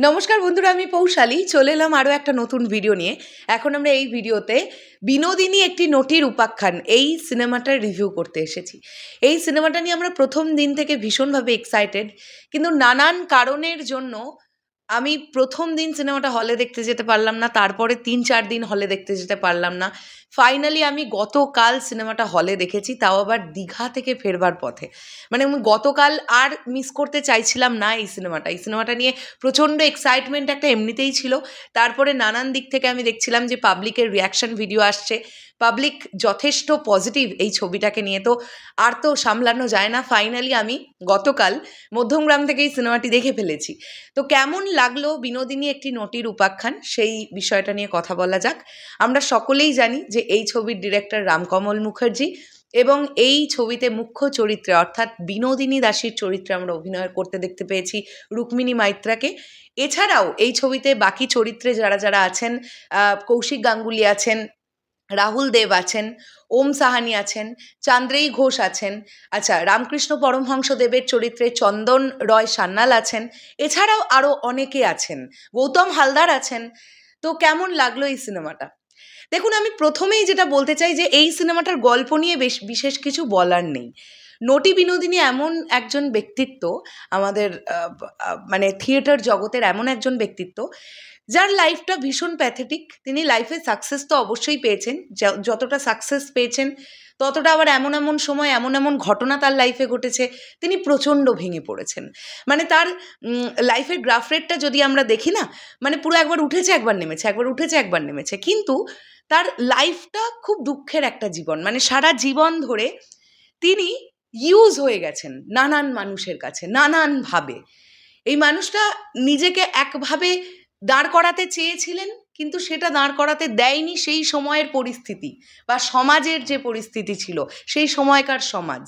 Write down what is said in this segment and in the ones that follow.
নমস্কার বন্ধুরা, আমি পৌশালী চলে এলাম আরও একটা নতুন ভিডিও নিয়ে। এখন আমরা এই ভিডিওতে বিনোদিনী একটি নটির উপাখ্যান এই সিনেমাটার রিভিউ করতে এসেছি। এই সিনেমাটা নিয়ে আমরা প্রথম দিন থেকে ভীষণভাবে এক্সাইটেড, কিন্তু নানান কারণের জন্য আমি প্রথম দিন সিনেমাটা হলে দেখতে যেতে পারলাম না, তারপরে ৩-৪ দিন হলে দেখতে যেতে পারলাম না। ফাইনালি আমি গতকাল সিনেমাটা হলে দেখেছি, তাও আবার দীঘা থেকে ফেরবার পথে। মানে আমি গতকাল আর মিস করতে চাইছিলাম না এই সিনেমাটা নিয়ে প্রচণ্ড এক্সাইটমেন্ট একটা এমনিতেই ছিল। তারপরে নানান দিক থেকে আমি দেখছিলাম যে পাবলিকের রিয়াকশন ভিডিও আসছে, পাবলিক যথেষ্ট পজিটিভ এই ছবিটাকে নিয়ে, তো আর তো সামলানো যায় না। ফাইনালি আমি গতকাল মধ্যমগ্রাম থেকে এই সিনেমাটি দেখে ফেলেছি। তো কেমন লাগলো বিনোদিনী একটি নটির উপাখ্যান, সেই বিষয়টা নিয়ে কথা বলা যাক। আমরা সকলেই জানি যে এই ছবির ডিরেক্টর রামকমল মুখার্জি, এবং এই ছবিতে মুখ্য চরিত্রে অর্থাৎ বিনোদিনী দাসীর চরিত্রে আমরা অভিনয় করতে দেখতে পেয়েছি রুক্মিণী মাইত্রাকে। এছাড়াও এই ছবিতে বাকি চরিত্রে যারা যারা আছেন, কৌশিক গাঙ্গুলি আছেন, রাহুল দেব আছেন, ওম সাহানি আছেন, চান্দ্রেয়ী ঘোষ আছেন, আচ্ছা রামকৃষ্ণ পরমহংসদেবের চরিত্রে চন্দন রয় সান্যাল আছেন, এছাড়াও আরও অনেকে আছেন, গৌতম হালদার আছেন। তো কেমন লাগলো এই সিনেমাটা? দেখুন, আমি প্রথমেই যেটা বলতে চাই যে এই সিনেমাটার গল্প নিয়ে বিশেষ কিছু বলার নেই। নটি বিনোদিনী এমন একজন ব্যক্তিত্ব, আমাদের মানে থিয়েটার জগতের এমন একজন ব্যক্তিত্ব যার লাইফটা ভীষণ প্যাথেটিক। তিনি লাইফে সাকসেস তো অবশ্যই পেয়েছেন, যতটা সাকসেস পেয়েছেন ততটা আবার এমন এমন সময় এমন এমন ঘটনা তার লাইফে ঘটেছে, তিনি প্রচণ্ড ভেঙে পড়েছেন। মানে তার লাইফের গ্রাফ রেটটা যদি আমরা দেখি না, মানে পুরো একবার উঠেছে একবার নেমেছে, একবার উঠেছে একবার নেমেছে, কিন্তু তার লাইফটা খুব দুঃখের একটা জীবন। মানে সারা জীবন ধরে তিনি ইউজ হয়ে গেছেন নানান মানুষের কাছে নানানভাবে। এই মানুষটা নিজেকে একভাবে দাঁড় করাতে চেয়েছিলেন, কিন্তু সেটা দাঁড় করাতে দেয়নি সেই সময়ের পরিস্থিতি বা সমাজের যে পরিস্থিতি ছিল সেই সময়কার সমাজ।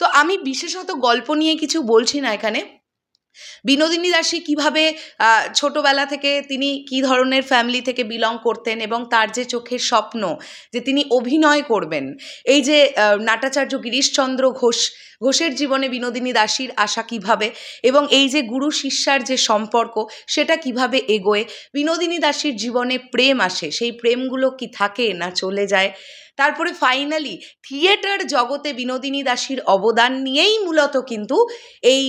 তো আমি বিশেষত গল্প নিয়ে কিছু বলছি না এখানে। বিনোদিনী দাসী কীভাবে ছোটোবেলা থেকে তিনি কী ধরনের ফ্যামিলি থেকে বিলং করতেন, এবং তার যে চোখের স্বপ্ন যে তিনি অভিনয় করবেন, এই যে নাটাচার্য গিরিশচন্দ্র ঘোষের জীবনে বিনোদিনী দাসীর আশা কিভাবে, এবং এই যে গুরু শিষ্যার যে সম্পর্ক সেটা কিভাবে এগোয়, বিনোদিনী দাসীর জীবনে প্রেম আসে, সেই প্রেমগুলো কি থাকে না চলে যায়, তারপরে ফাইনালি থিয়েটার জগতে বিনোদিনী দাসীর অবদান নিয়েই মূলত কিন্তু এই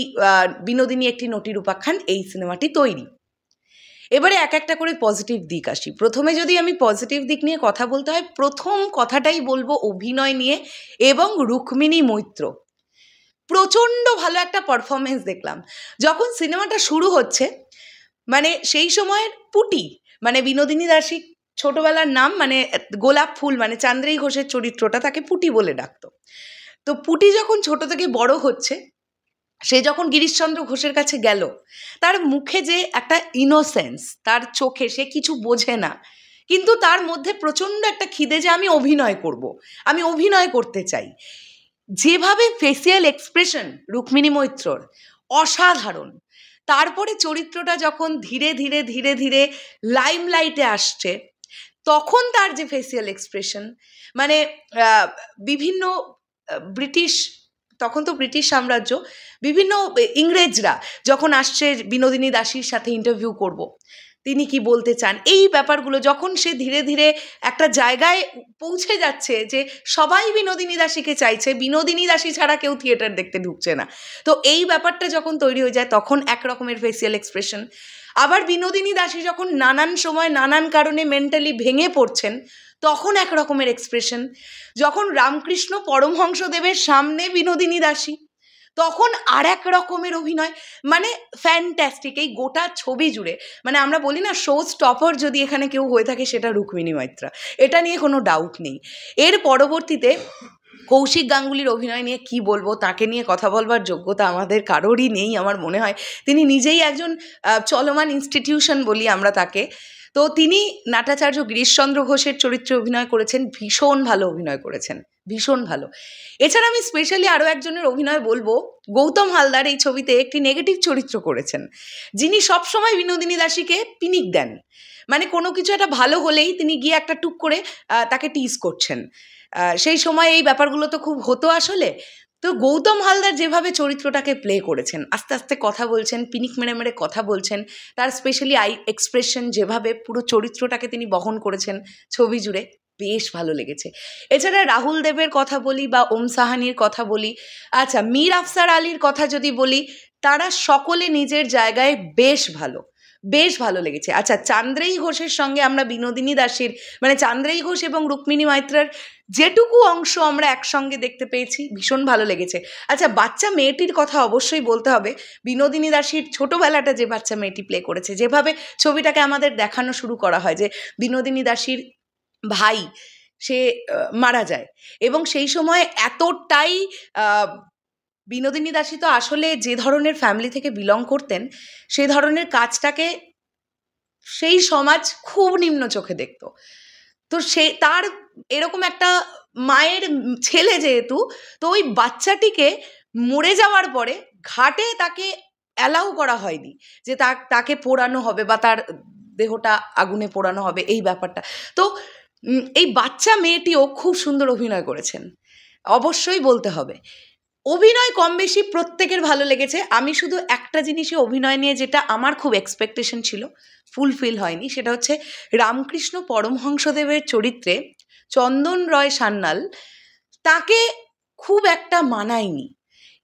বিনোদিনী একটি নটির উপাখ্যান এই সিনেমাটি তৈরি। এবারে এক একটা করে পজিটিভ দিক আসি। প্রথমে যদি আমি পজিটিভ দিক নিয়ে কথা বলতে হয়, প্রথম কথাটাই বলবো অভিনয় নিয়ে, এবং রুক্মিণী মৈত্র প্রচণ্ড ভালো একটা পারফরমেন্স দেখলাম যখন সিনেমাটা শুরু হচ্ছে। মানে সেই সময়ের পুটি, মানে বিনোদিনী দাসী ছোটবেলার নাম মানে গোলাপ ফুল, মানে চান্দ্রেয়ী ঘোষের চরিত্রটা তাকে পুটি বলে ডাকতো। তো পুটি যখন ছোট থেকে বড় হচ্ছে, সে যখন গিরিশচন্দ্র ঘোষের কাছে গেল, তার মুখে যে একটা ইনোসেন্স, তার চোখে, সে কিছু বোঝে না, কিন্তু তার মধ্যে প্রচণ্ড একটা খিদে যে আমি অভিনয় করব, আমি অভিনয় করতে চাই। যেভাবে ফেসিয়াল এক্সপ্রেশন রুক্মিণী মৈত্রর অসাধারণ। তারপরে চরিত্রটা যখন ধীরে ধীরে ধীরে ধীরে লাইমলাইটে আসছে, তখন তার যে ফেসিয়াল এক্সপ্রেশন, মানে বিভিন্ন ব্রিটিশ, তখন তো ব্রিটিশ সাম্রাজ্য, বিভিন্ন ইংরেজরা যখন আসছে বিনোদিনী দাসীর সাথে ইন্টারভিউ করব, তিনি কি বলতে চান, এই ব্যাপারগুলো যখন সে ধীরে ধীরে একটা জায়গায় পৌঁছে যাচ্ছে যে সবাই বিনোদিনী দাসীকে চাইছে, বিনোদিনী দাসী ছাড়া কেউ থিয়েটার দেখতে ঢুকছে না, তো এই ব্যাপারটা যখন তৈরি হয়ে যায় তখন এক রকমের ফেসিয়াল এক্সপ্রেশন। আবার বিনোদিনী দাসী যখন নানান সময় নানান কারণে মেন্টালি ভেঙে পড়ছেন, তখন এক রকমের এক্সপ্রেশন। যখন রামকৃষ্ণ পরমহংসদেবের সামনে বিনোদিনী দাসী, তখন আর এক রকমের অভিনয়। মানে ফ্যান্টাস্টিক এই গোটা ছবি জুড়ে। মানে আমরা বলি না, শো স্টপার যদি এখানে কেউ হয়ে থাকে সেটা রুক্মিণী মাইত্রা, এটা নিয়ে কোনো ডাউট নেই। এর পরবর্তীতে কৌশিক গাঙ্গুলির অভিনয় নিয়ে কি বলবো, তাকে নিয়ে কথা বলবার যোগ্যতা আমাদের কারোরই নেই আমার মনে হয়। তিনি নিজেই একজন চলমান ইনস্টিটিউশন বলি আমরা তাকে। তো তিনি নাটাচার্য গিরিশচন্দ্র ঘোষের চরিত্রে অভিনয় করেছেন, ভীষণ ভালো অভিনয় করেছেন, ভীষণ ভালো। এছাড়া আমি স্পেশালি আরও একজনের অভিনয় বলবো, গৌতম হালদার এই ছবিতে একটি নেগেটিভ চরিত্র করেছেন, যিনি সবসময় বিনোদিনী দাসীকে পিনিক দেন। মানে কোনো কিছু একটা ভালো হলেই তিনি গিয়ে একটা টুক করে তাকে টিজ করছেন। সেই সময় এই ব্যাপারগুলো তো খুব হতো আসলে। তো গৌতম হালদার যেভাবে চরিত্রটাকে প্লে করেছেন, আস্তে আস্তে কথা বলছেন, পিনিক মেরে মেরে কথা বলছেন, তার স্পেশালি আই এক্সপ্রেশন যেভাবে পুরো চরিত্রটাকে তিনি বহন করেছেন ছবি জুড়ে, বেশ ভালো লেগেছে। এছাড়া রাহুল দেবের কথা বলি বা ওম সাহানির কথা বলি, আচ্ছা মীর আফসার আলীর কথা যদি বলি, তারা সকলে নিজের জায়গায় বেশ ভালো, বেশ ভালো লেগেছে। আচ্ছা চান্দ্রেয়ী ঘোষের সঙ্গে আমরা বিনোদিনী দাসের, মানে চান্দ্রেয়ী ঘোষ এবং রুক্মিণী মাইত্রার যেটুকু অংশ আমরা একসঙ্গে দেখতে পেয়েছি, ভীষণ ভালো লেগেছে। আচ্ছা বাচ্চা মেয়েটির কথা অবশ্যই বলতে হবে। বিনোদিনী দাসের ছোটোবেলাটা যে বাচ্চা মেয়েটি প্লে করেছে, যেভাবে ছবিটাকে আমাদের দেখানো শুরু করা হয় যে বিনোদিনী দাসের ভাই সে মারা যায়, এবং সেই সময় এতটাই বিনোদিনী দাসী তো আসলে যে ধরনের ফ্যামিলি থেকে বিলং করতেন, সেই ধরনের কাজটাকে সেই সমাজ খুব নিম্ন চোখে দেখতো। তো সে তার এরকম একটা মায়ের ছেলে যেহেতু, তো ওই বাচ্চাটিকে মরে যাওয়ার পরে ঘাটে তাকে অ্যালাউ করা হয়নি যে তাকে পোড়ানো হবে বা তার দেহটা আগুনে পোড়ানো হবে, এই ব্যাপারটা। তো এই বাচ্চা মেয়েটিও খুব সুন্দর অভিনয় করেছেন, অবশ্যই বলতে হবে। অভিনয় কম বেশি প্রত্যেকের ভালো লেগেছে। আমি শুধু একটা জিনিসে অভিনয় নিয়ে যেটা আমার খুব এক্সপেকটেশন ছিল, ফুলফিল হয়নি, সেটা হচ্ছে রামকৃষ্ণ পরমহংসদেবের চরিত্রে চন্দন রয় সান্যাল, তাকে খুব একটা মানায়নি।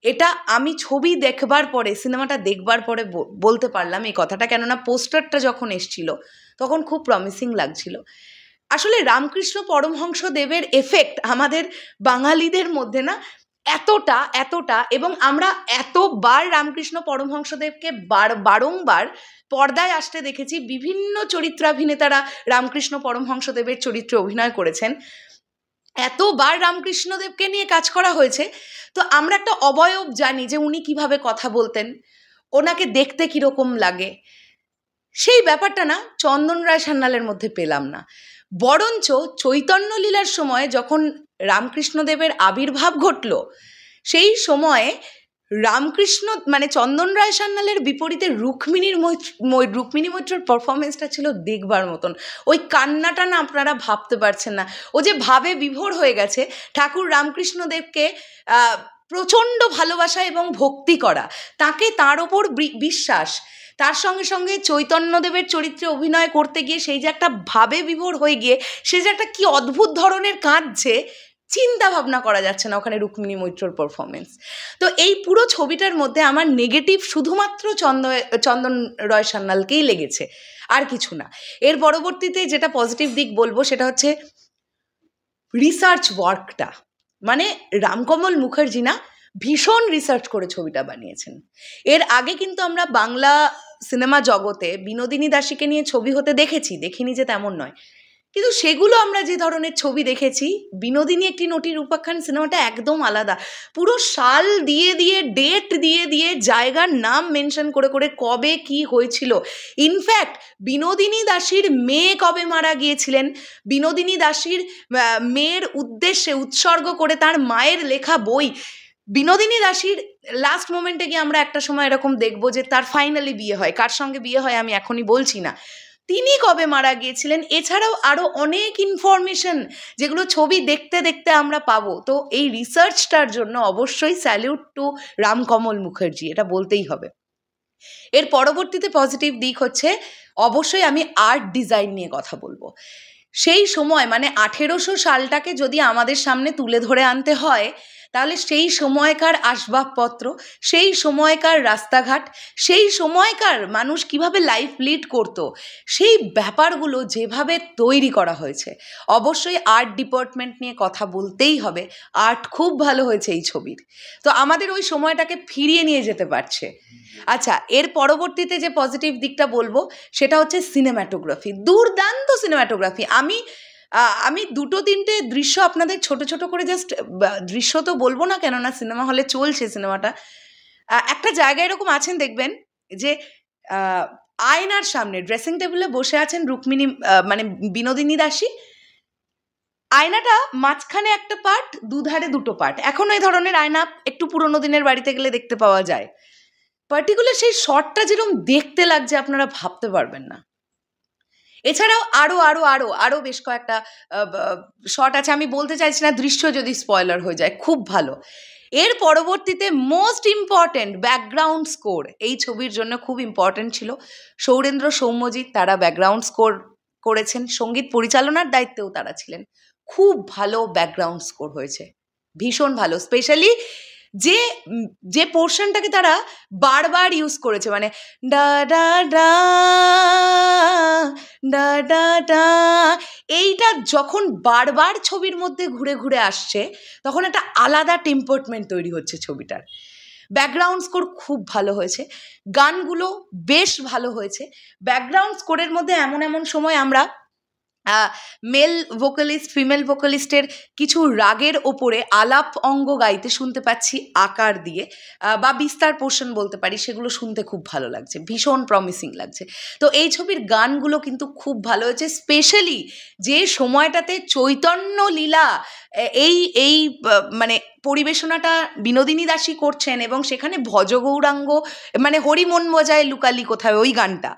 এটা আমি ছবি দেখবার পরে, সিনেমাটা দেখবার পরে বলতে পারলাম এই কথাটা, কেননা পোস্টারটা যখন এসছিল তখন খুব প্রমিসিং লাগছিল। আসলে রামকৃষ্ণ পরমহংসদেবের এফেক্ট আমাদের বাঙালিদের মধ্যে না এতটা, এবং আমরা এতবার রামকৃষ্ণ পরমহংসদেবকে বারংবার পর্দায় আসতে দেখেছি। বিভিন্ন চরিত্রাভিনেতারা রামকৃষ্ণ পরমহংসদেবের চরিত্রে অভিনয় করেছেন, এতবার রামকৃষ্ণদেবকে নিয়ে কাজ করা হয়েছে, তো আমরা একটা অবয়ব জানি যে উনি কিভাবে কথা বলতেন, ওনাকে দেখতে কীরকম লাগে, সেই ব্যাপারটা না চন্দন রায় সান্যালের মধ্যে পেলাম না। বরঞ্চ চৈতন্য লীলার সময় যখন রামকৃষ্ণদেবের আবির্ভাব ঘটল, সেই সময়ে রামকৃষ্ণ মানে চন্দন রায় সান্যালের বিপরীতে রুক্মিণী মৈত্রর পারফরমেন্সটা ছিল দেখবার মতন। ওই কান্নাটা না আপনারা ভাবতে পারছেন না, ও যে ভাবে বিভোর হয়ে গেছে ঠাকুর রামকৃষ্ণদেবকে প্রচণ্ড ভালোবাসা এবং ভক্তি করা, তাকে তার ওপর বিশ্বাস, তার সঙ্গে সঙ্গে চৈতন্যদেবের চরিত্রে অভিনয় করতে গিয়ে সেই যে একটা ভাবে বিভোর হয়ে গিয়ে সে যে একটা কি অদ্ভুত ধরনের কাঁদছে, চিন্তা ভাবনা করা যাচ্ছে না ওখানে রুক্মিণী মৈত্রর পারফরমেন্স। তো এই পুরো ছবিটার মধ্যে আমার নেগেটিভ শুধুমাত্র চন্দন রয় সান্যালকেই লেগেছে, আর কিছু না। এর পরবর্তীতে যেটা পজিটিভ দিক বলবো সেটা হচ্ছে রিসার্চ ওয়ার্কটা, মানে রামকমল মুখার্জি না ভীষণ রিসার্চ করে ছবিটা বানিয়েছেন। এর আগে কিন্তু আমরা বাংলা সিনেমা জগতে বিনোদিনী দাসীকে নিয়ে ছবি হতে দেখেছি, দেখিনি যে তেমন নয়, কিন্তু সেগুলো আমরা যে ধরনের ছবি দেখেছি, বিনোদিনী একটি নটির উপাখ্যান সিনেমাটা একদম আলাদা। পুরো সাল দিয়ে দিয়ে, ডেট দিয়ে দিয়ে, জায়গার নাম মেনশন করে করে কবে কি হয়েছিল, ইনফ্যাক্ট বিনোদিনী দাসীর মেয়ে কবে মারা গিয়েছিলেন, বিনোদিনী দাসীর মেয়ের উদ্দেশ্যে উৎসর্গ করে তার মায়ের লেখা বই, বিনোদিনী দাসীর লাস্ট মোমেন্টে গিয়ে আমরা একটা সময় এরকম দেখবো যে তার ফাইনালি বিয়ে হয়, কার সঙ্গে বিয়ে হয় আমি এখনই বলছি না, তিনি কবে মারা গিয়েছিলেন, এছাড়াও আরও অনেক ইনফরমেশন যেগুলো ছবি দেখতে দেখতে আমরা পাবো। তো এই রিসার্চটার জন্য অবশ্যই স্যালিউট টু রামকমল মুখার্জি, এটা বলতেই হবে। এর পরবর্তীতে পজিটিভ দিক হচ্ছে অবশ্যই আমি আর্ট ডিজাইন নিয়ে কথা বলবো। সেই সময় মানে 1800 সালটাকে যদি আমাদের সামনে তুলে ধরে আনতে হয়, তাহলে সেই সময়কার আসবাবপত্র, সেই সময়কার রাস্তাঘাট, সেই সময়কার মানুষ কিভাবে লাইফ লিড করতো, সেই ব্যাপারগুলো যেভাবে তৈরি করা হয়েছে, অবশ্যই আর্ট ডিপার্টমেন্ট নিয়ে কথা বলতেই হবে। আর্ট খুব ভালো হয়েছে এই ছবির, তো আমাদের ওই সময়টাকে ফিরিয়ে নিয়ে যেতে পারছে। আচ্ছা এর পরবর্তীতে যে পজিটিভ দিকটা বলবো সেটা হচ্ছে সিনেম্যাটোগ্রাফি, দুর্দান্ত সিনেম্যাটোগ্রাফি। আমি 2-3টে দৃশ্য আপনাদের ছোট ছোট করে জাস্ট, দৃশ্য তো বলবো না কেননা সিনেমা হলে চলছে সিনেমাটা, একটা জায়গায় এরকম আছেন দেখবেন যে আয়নার সামনে ড্রেসিং টেবিলে বসে আছেন রুক্মিণী মানে বিনোদিনী দাসী, আয়নাটা মাঝখানে একটা পার্ট, দুধারে 2টো পার্ট, এখন এই ধরনের আয়না একটু পুরোনো দিনের বাড়িতে গেলে দেখতে পাওয়া যায়। পার্টিকুলার সেই শটটা যেরকম দেখতে লাগছে আপনারা ভাবতে পারবেন না। এছাড়াও আরও আরও আরও আরও বেশ কয়েকটা শট আছে, আমি বলতে চাইছি না দৃশ্য যদি স্পয়লার হয়ে যায়, খুব ভালো। এর পরবর্তীতে মোস্ট ইম্পর্ট্যান্ট ব্যাকগ্রাউন্ড স্কোর এই ছবির জন্য খুব ইম্পর্ট্যান্ট ছিল। সৌরেন্দ্র সৌম্যজিৎ তারা ব্যাকগ্রাউন্ড স্কোর করেছেন, সঙ্গীত পরিচালনার দায়িত্বেও তারা ছিলেন। খুব ভালো ব্যাকগ্রাউন্ড স্কোর হয়েছে, ভীষণ ভালো। স্পেশালি যে যে পোর্শনটাকে তারা বারবার ইউজ করেছে, মানে ডা ডা ডা ডা ডা ডা, এইটা যখন বারবার ছবির মধ্যে ঘুরে ঘুরে আসছে তখন একটা আলাদা টেম্পারমেন্ট তৈরি হচ্ছে ছবিটার। ব্যাকগ্রাউন্ড স্কোর খুব ভালো হয়েছে, গানগুলো বেশ ভালো হয়েছে। ব্যাকগ্রাউন্ড স্কোরের মধ্যে এমন এমন সময় আমরা মেল ভোকালিস্ট ফিমেল ভোকালিস্টের কিছু রাগের ওপরে আলাপ অঙ্গ গাইতে শুনতে পাচ্ছি আকার দিয়ে, বা বিস্তার পোর্শন বলতে পারি, সেগুলো শুনতে খুব ভালো লাগছে, ভীষণ প্রমিসিং লাগছে। তো এই ছবির গানগুলো কিন্তু খুব ভালো হয়েছে। স্পেশালি যে সময়টাতে চৈতন্য লীলা এই এই মানে পরিবেশনাটা বিনোদিনী দাসী করছেন এবং সেখানে ভজগৌরাঙ্গ মানে হরি মন বজায় লুকালি কোথায় ওই গানটা,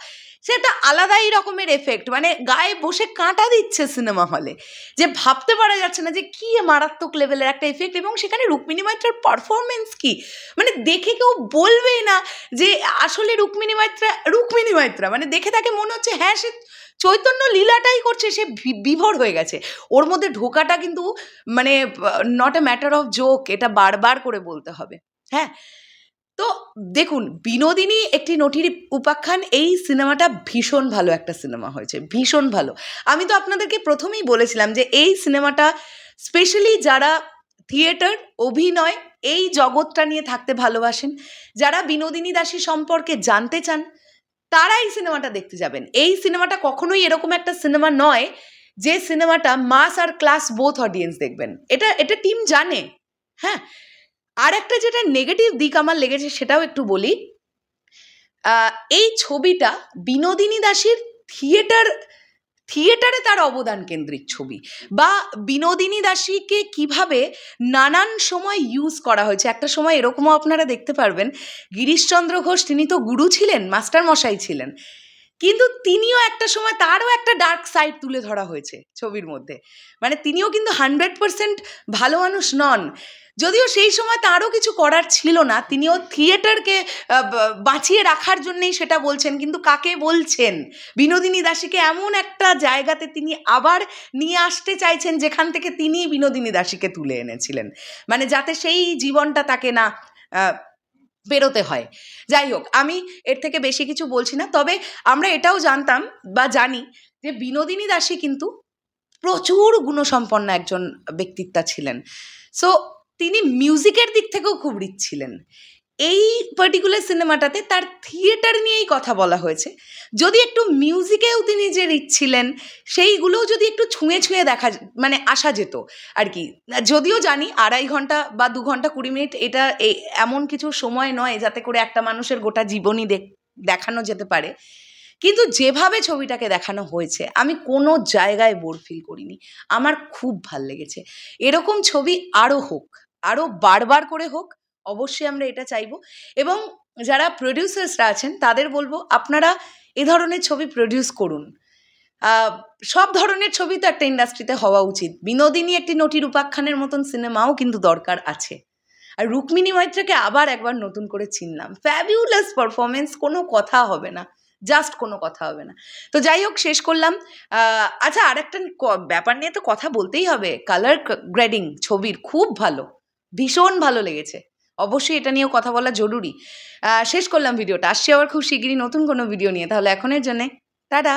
সেটা আলাদাই রকমের এফেক্ট, মানে গায়ে বসে কাঁটা দিচ্ছে সিনেমা হলে, যে ভাবতে পারা যাচ্ছে না যে কি মারাত্মক লেভেলের একটা এফেক্ট। এবং সেখানে রুক্মিণী মৈত্রের পারফরমেন্স কি, মানে দেখে কেউ বলবেই না যে আসলে রুক্মিণী মৈত্রা, মানে দেখে তাকে মনে হচ্ছে হ্যাঁ সে চৈতন্য লীলাটাই করছে, সে বিভোর হয়ে গেছে। ওর মধ্যে ঢোকাটা কিন্তু মানে not a matter of joke, এটা বারবার করে বলতে হবে। হ্যাঁ, তো দেখুন, বিনোদিনী একটি নটির উপাখ্যান, এই সিনেমাটা ভীষণ ভালো একটা সিনেমা হয়েছে, ভীষণ ভালো। আমি তো আপনাদেরকে প্রথমেই বলেছিলাম যে এই সিনেমাটা স্পেশালি যারা থিয়েটার অভিনয় এই জগৎটা নিয়ে থাকতে ভালোবাসেন, যারা বিনোদিনী দাসী সম্পর্কে জানতে চান, তারা এই সিনেমাটা দেখতে যাবেন। এই সিনেমাটা কখনোই এরকম একটা সিনেমা নয় যে সিনেমাটা মাস আর ক্লাস বোথ অডিয়েন্স দেখবেন, এটা টিম জানে। হ্যাঁ, আর একটা যেটা নেগেটিভ দিক আমার লেগেছে সেটাও একটু বলি। এই ছবিটা বিনোদিনী দাসীর থিয়েটারে তার অবদান কেন্দ্রিক ছবি, বা বিনোদিনী দাসীকে কিভাবে নানান সময় ইউজ করা হয়েছে। একটা সময় এরকমও আপনারা দেখতে পারবেন, গিরিশচন্দ্র ঘোষ তিনি তো গুরু ছিলেন, মাস্টার মশাই ছিলেন, কিন্তু তিনিও একটা সময় তারও একটা ডার্ক সাইড তুলে ধরা হয়েছে ছবির মধ্যে। মানে তিনিও কিন্তু 100% ভালো মানুষ নন, যদিও সেই সময় তারও কিছু করার ছিল না, তিনিও থিয়েটারকে বাঁচিয়ে রাখার জন্যই সেটা বলছেন। কিন্তু কাকে বলছেন? বিনোদিনী দাসীকে এমন একটা জায়গাতে তিনি আবার নিয়ে আসতে চাইছেন যেখান থেকে তিনি বিনোদিনী দাসীকে তুলে এনেছিলেন, মানে যাতে সেই জীবনটা তাকে না বেরোতে হয়। যাই হোক, আমি এর থেকে বেশি কিছু বলছি না। তবে আমরা এটাও জানতাম বা জানি যে বিনোদিনী দাসী কিন্তু প্রচুর গুণসম্পন্ন একজন ব্যক্তিত্ব ছিলেন। সো তিনি মিউজিকের দিক থেকেও খুব রিচ ছিলেন। এই পার্টিকুলার সিনেমাটাতে তার থিয়েটার নিয়েই কথা বলা হয়েছে, যদি একটু মিউজিকেও তিনি যে রিচ ছিলেন সেইগুলোও যদি একটু ছুঁয়ে ছুঁয়ে দেখা মানে আসা যেত আর কি। যদিও জানি 2.5 ঘন্টা বা 2 ঘন্টা 20 মিনিট এটা এমন কিছু সময় নয় যাতে করে একটা মানুষের গোটা জীবনই দেখানো যেতে পারে, কিন্তু যেভাবে ছবিটাকে দেখানো হয়েছে আমি কোনো জায়গায় বোর ফিল করিনি, আমার খুব ভাল লেগেছে। এরকম ছবি আরও হোক, আরও বারবার করে হোক, অবশ্যই আমরা এটা চাইবো। এবং যারা প্রডিউসার্সরা আছেন তাদের বলবো আপনারা এ ধরনের ছবি প্রডিউস করুন। সব ধরনের ছবি তো একটা ইন্ডাস্ট্রিতে হওয়া উচিত। বিনোদিনী একটি নটির উপাখ্যানের মতন সিনেমাও কিন্তু দরকার আছে। আর রুক্মিণী মৈত্রকে আবার একবার নতুন করে চিনলাম, ফ্যাবিউলাস পারফরমেন্স, কোনো কথা হবে না, জাস্ট কোনো কথা হবে না। তো যাই হোক, শেষ করলাম। আচ্ছা, আর একটা ব্যাপার নিয়ে তো কথা বলতেই হবে, কালার গ্রেডিং ছবির খুব ভালো, ভীষণ ভালো লেগেছে, অবশ্যই এটা নিয়েও কথা বলা জরুরি। শেষ করলাম ভিডিওটা, আসছি আবার খুব শিগগিরই নতুন কোনো ভিডিও নিয়ে। তাহলে এখনের জন্যে টাটা।